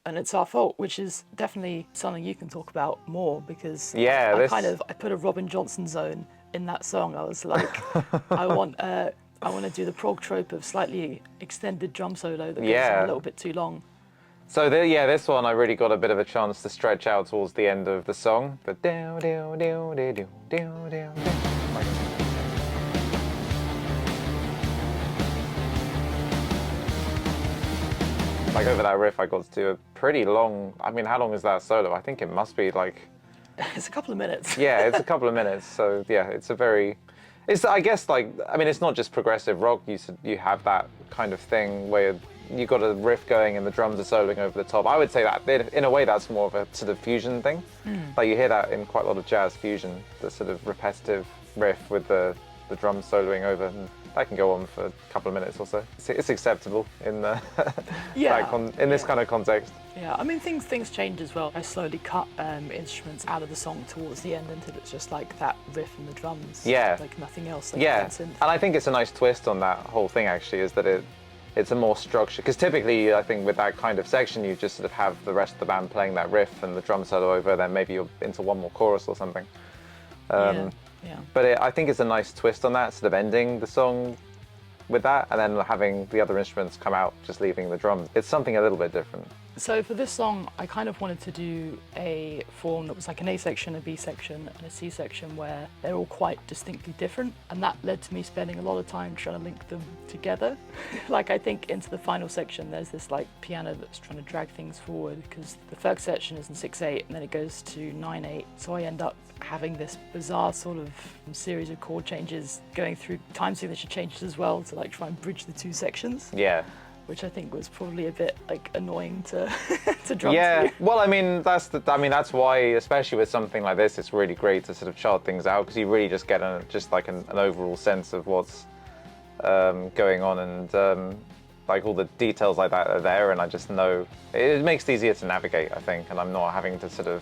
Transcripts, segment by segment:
and It's Our Fault, which is definitely something you can talk about more, because Yeah, I put a Robin Johnson zone in that song. I was like, I want to do the prog trope of slightly extended drum solo that goes on a little bit too long. So this one I really got a bit of a chance to stretch out towards the end of the song. The down, down, down, down, down, down, down. Like over that riff, I got to do a pretty long. I mean, how long is that solo? I think it must be like. It's a couple of minutes. Yeah, it's a couple of minutes. So yeah, it's a very. It's, I guess, like, I mean, it's not just progressive rock. You have that kind of thing where you got a riff going and the drums are soloing over the top. I would say that in a way that's more of a sort of fusion thing. Like you hear that in quite a lot of jazz fusion, the sort of repetitive riff with the drums soloing over, and that can go on for a couple of minutes or so. It's acceptable in the in this kind of context. Yeah, I mean, things change as well. I slowly cut instruments out of the song towards the end until it's just like that riff and the drums. Yeah. Like nothing else. Like and I think it's a nice twist on that whole thing, actually, is that it's a more structured, because typically I think with that kind of section you just sort of have the rest of the band playing that riff and the drum solo over, then maybe you're into one more chorus or something. But I think it's a nice twist on that, sort of ending the song with that and then having the other instruments come out, just leaving the drums. It's something a little bit different. So for this song, I kind of wanted to do a form that was like an A section, a B section, and a C section where they're all quite distinctly different. And that led to me spending a lot of time trying to link them together. Like, I think into the final section, there's this like piano that's trying to drag things forward, because the first section is in 6/8 and then it goes to 9/8. So I end up having this bizarre sort of series of chord changes going through time signature changes as well to like try and bridge the two sections. Yeah. Which I think was probably a bit like annoying to to drum Yeah, through. well, I mean that's why, especially with something like this, it's really great to sort of chart things out, because you really just get an overall sense of what's going on, and like all the details like that are there, and I just know it makes it easier to navigate, I think, and I'm not having to sort of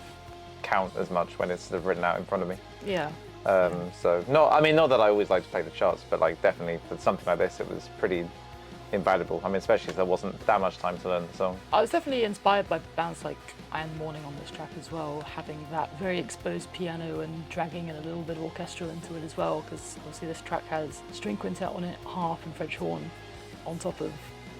count as much when it's sort of written out in front of me. Yeah. So not that I always like to play the charts, but like definitely for something like this, it was pretty invaluable. I mean, especially if there wasn't that much time to learn the song. I was definitely inspired by bands like Iron Morning on this track as well, having that very exposed piano and dragging in a little bit of orchestral into it as well, because obviously this track has string quintet on it, harp and French horn, on top of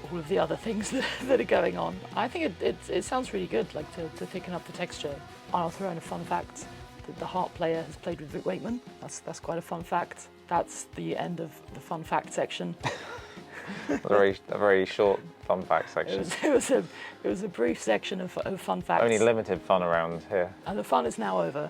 all of the other things that are going on. I think it sounds really good, like to thicken up the texture. I'll throw in a fun fact that the harp player has played with Vic Wakeman. That's quite a fun fact. That's the end of the fun fact section. a very short fun fact section. It was a brief section of fun facts. Only limited fun around here. And the fun is now over.